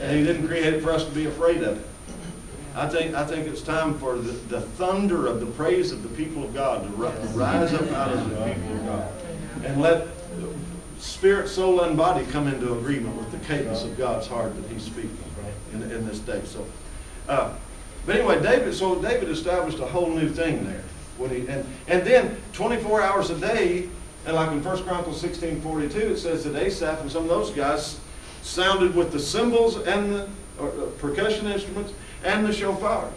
And he didn't create it for us to be afraid of it. I think it's time for the thunder of the praise of the people of God to rise up out of the people of God. And let spirit, soul, and body come into agreement with the cadence of God's heart that he's speaking in this day. So, but anyway, David established a whole new thing there. And then 24 hours a day, and like in 1 Chronicles 16:42, it says that Asaph and some of those guys sounded with the cymbals and the percussion instruments and the shofars.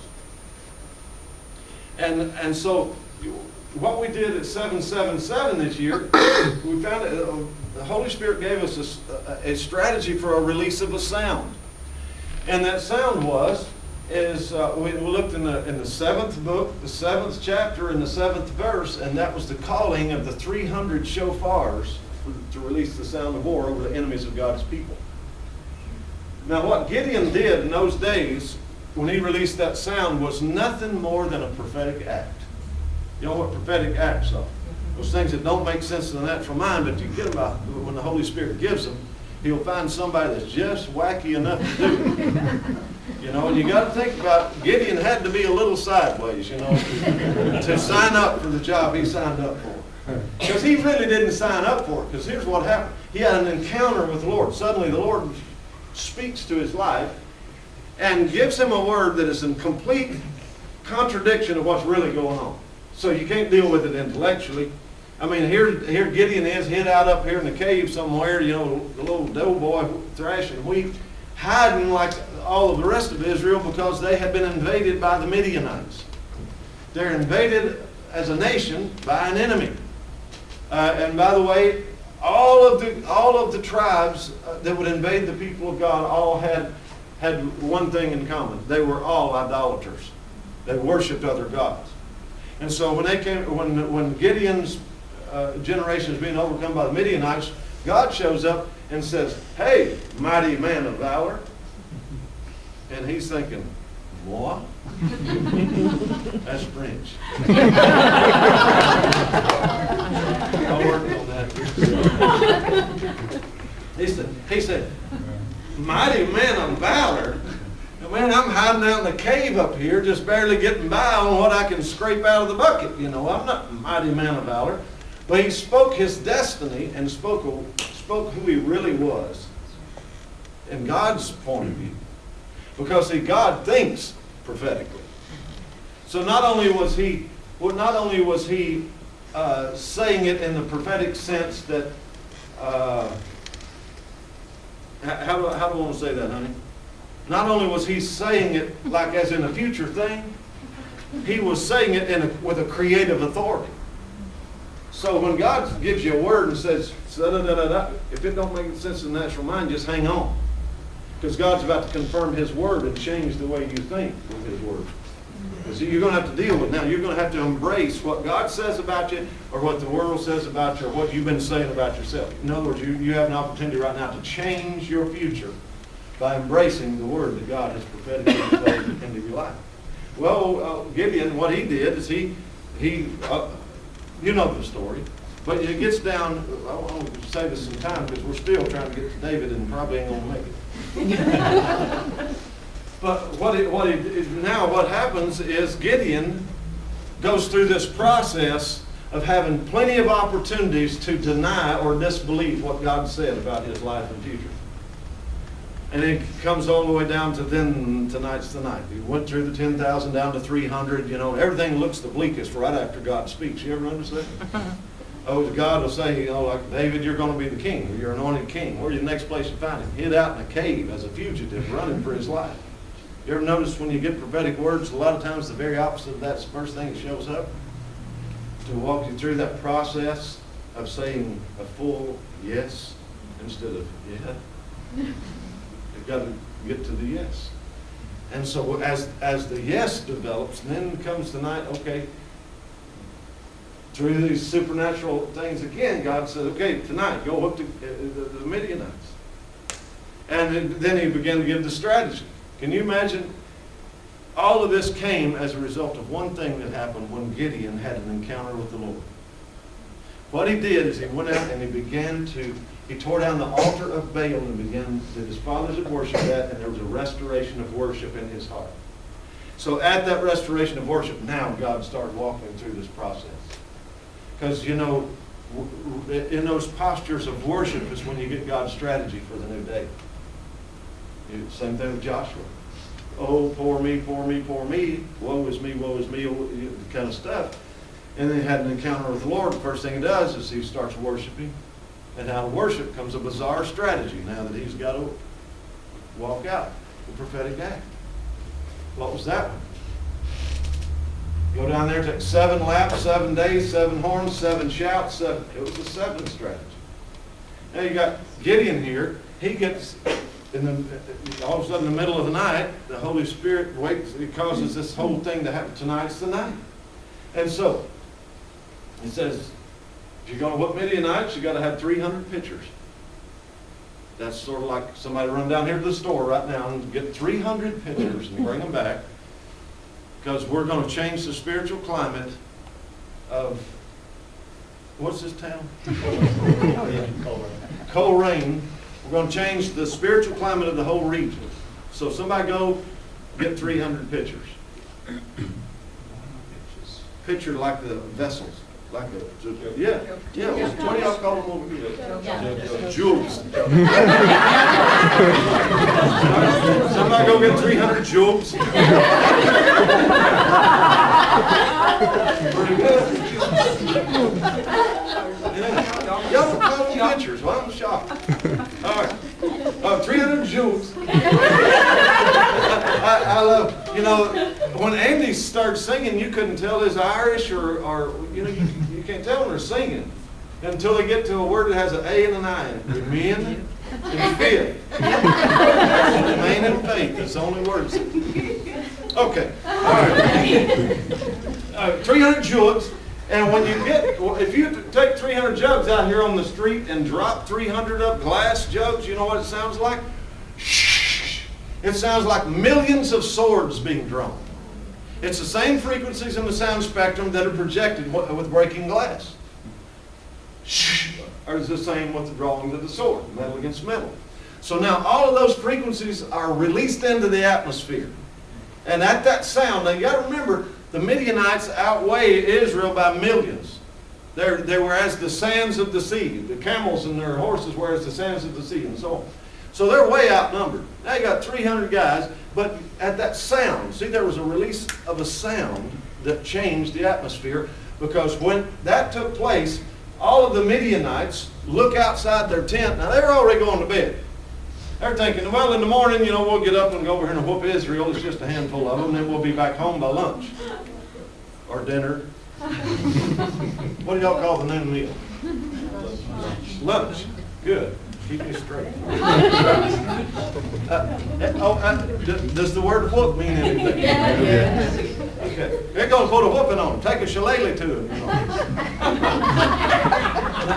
And so what we did at 777 this year, we found that the Holy Spirit gave us a strategy for a release of a sound. And that sound we looked in the seventh book, the 7th chapter, and the 7th verse, and that was the calling of the 300 shofars to release the sound of war over the enemies of God's people. Now what Gideon did in those days when he released that sound was nothing more than a prophetic act. You know what prophetic acts are? Those things that don't make sense in the natural mind, but you get them out when the Holy Spirit gives them. He'll find somebody that's just wacky enough to do it. You know, and you got to think about, Gideon had to be a little sideways, you know, to sign up for the job he signed up for. Because he really didn't sign up for it. Because here's what happened. He had an encounter with the Lord. Suddenly the Lord speaks to his life and gives him a word that is in complete contradiction of what's really going on. So you can't deal with it intellectually. I mean, here Gideon is hid out up here in the cave somewhere, you know, the little doughboy thrashing wheat, hiding like all of the rest of Israel because they had been invaded by the Midianites. They're invaded as a nation by an enemy. And by the way, all of the tribes that would invade the people of God all had one thing in common. They were all idolaters. They worshipped other gods. And so when Gideon's generation is being overcome by the Midianites, God shows up and says, "Hey, mighty man of valor." And he's thinking, "What?" That's French. I'll work on that. He said, "Mighty man of valor? Man, I'm hiding out in the cave up here, just barely getting by on what I can scrape out of the bucket. You know, I'm not a mighty man of valor." But he spoke his destiny and spoke who he really was in God's point of view. Because see, God thinks prophetically. So not only was he saying it in the prophetic sense that how do I want to say that, honey? Not only was he saying it like as in a future thing, he was saying it with a creative authority. So when God gives you a word and says, if it don't make sense in the natural mind, just hang on. Because God's about to confirm his word and change the way you think with his word. So you're going to have to deal with it now. You're going to have to embrace what God says about you or what the world says about you or what you've been saying about yourself. In other words, you have an opportunity right now to change your future by embracing the word that God has prophetically spoken into your life. Well, Gideon, what he did is he you know the story, but it gets down, I want to save us some time because we're still trying to get to David and probably ain't going to make it. But what happens is Gideon goes through this process of having plenty of opportunities to deny or disbelieve what God said about his life and future. And it comes all the way down to then tonight's the night. We went through the 10,000 down to 300. You know, everything looks the bleakest right after God speaks. You ever notice that? Oh, God will say, you know, like, David, you're going to be the king. You're anointed king. Where's the next place to find him? Hid out in a cave as a fugitive, running for his life. You ever notice when you get prophetic words, a lot of times the very opposite of that's the first thing that shows up? To walk you through that process of saying a full yes instead of yeah. You've got to get to the yes. And so as the yes develops, then comes the night, okay, through these supernatural things again, God said, okay, tonight, go up to the Midianites. And then he began to give the strategy. Can you imagine? All of this came as a result of one thing that happened when Gideon had an encounter with the Lord. What he did is he went out and he began to He tore down the altar of Baal and began that his fathers had worshipped at, and there was a restoration of worship in his heart. So at that restoration of worship, now God started walking through this process. Because, you know, in those postures of worship is when you get God's strategy for the new day. Same thing with Joshua. Oh, poor me, poor me, poor me. Woe is me, kind of stuff. And then he had an encounter with the Lord. The first thing he does is he starts worshiping. And out of worship comes a bizarre strategy now that he's got to walk out the prophetic act. What was that one? Go down there, take 7 laps, 7 days, 7 horns, 7 shouts, 7. It was a 7 strategy. Now you got Gideon here. He gets, all of a sudden in the middle of the night, the Holy Spirit wakes, it causes this whole thing to happen. Tonight's the night. And so, it says, if you're going to whoop Midianites, you got to have 300 pitchers. That's sort of like somebody run down here to the store right now and get 300 pitchers and bring them back. Because we're going to change the spiritual climate of, what's this town? Coleraine. We're going to change the spiritual climate of the whole region. So somebody go get 300 pitchers. Pitcher like the vessels. Like a, yeah. 20 I'll call them over here. Jules. Somebody go get 300 Jules. Pretty good. Yeah. Y'all don't call them pictures. Well, I'm shocked. All right. 300 Jules. I love, you know, when Andy starts singing, you couldn't tell is Irish or you know, you can't tell when they're singing until they get to a word that has an A and an I in it. Amen and faith. Remain in faith. That's the only words. Okay. All right. 300 jugs. And when you get, if you take 300 jugs out here on the street and drop 300 of glass jugs, you know what it sounds like? It sounds like millions of swords being drawn. It's the same frequencies in the sound spectrum that are projected with breaking glass. Or it's the same with the drawing of the sword, metal against metal. So now all of those frequencies are released into the atmosphere. And at that sound, now you got to remember, the Midianites outweigh Israel by millions. They were as the sands of the sea. The camels and their horses were as the sands of the sea and so on. So they're way outnumbered. Now you got 300 guys, but at that sound, see, there was a release of a sound that changed the atmosphere, because when that took place, all of the Midianites look outside their tent. Now they're already going to bed. They're thinking, well, in the morning, you know, we'll get up and go over here and whoop Israel. It's just a handful of them, and then we'll be back home by lunch or dinner. What do y'all call the noon meal? Lunch. Good. Keep me straight. Does the word whoop mean anything? Yeah. Okay. They're going to put a whooping on them. Take a shillelagh to them. You know.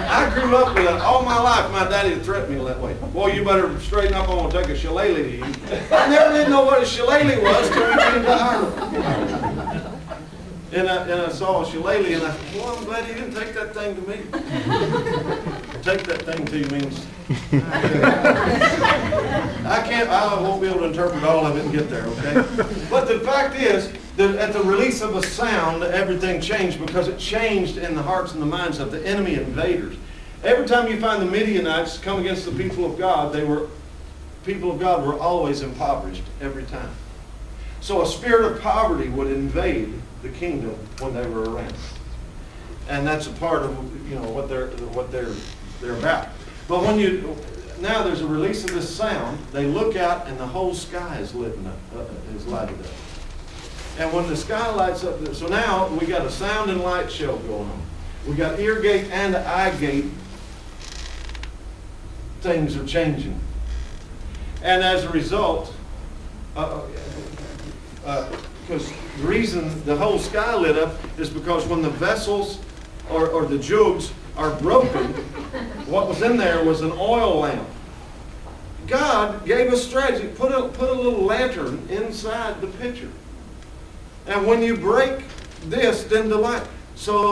I grew up with it all my life. My daddy had threatened me that way. Boy, you better straighten up. I'm going to take a shillelagh to you. I never did know what a shillelagh was until we came to Ireland. And I saw a shillelagh, and I thought, well, I'm glad he didn't take that thing to me. Take that thing to you means I won't be able to interpret all of it and get there, okay? But the fact is that at the release of a sound, everything changed, because it changed in the hearts and the minds of the enemy invaders. Every time you find the Midianites come against the people of God, people of God were always impoverished every time. So a spirit of poverty would invade the kingdom when they were around. And that's a part of, you know, what they're about. But now there's a release of this sound, they look out and the whole sky is lighted up. And when the sky lights up, so now we got a sound and light show going on. We got ear gate and eye gate. Things are changing. And as a result, because the reason the whole sky lit up is because when the vessels or the jugs are broken, what was in there was an oil lamp. God gave us strategy. Put a little lantern inside the pitcher. And when you break this, then the light. So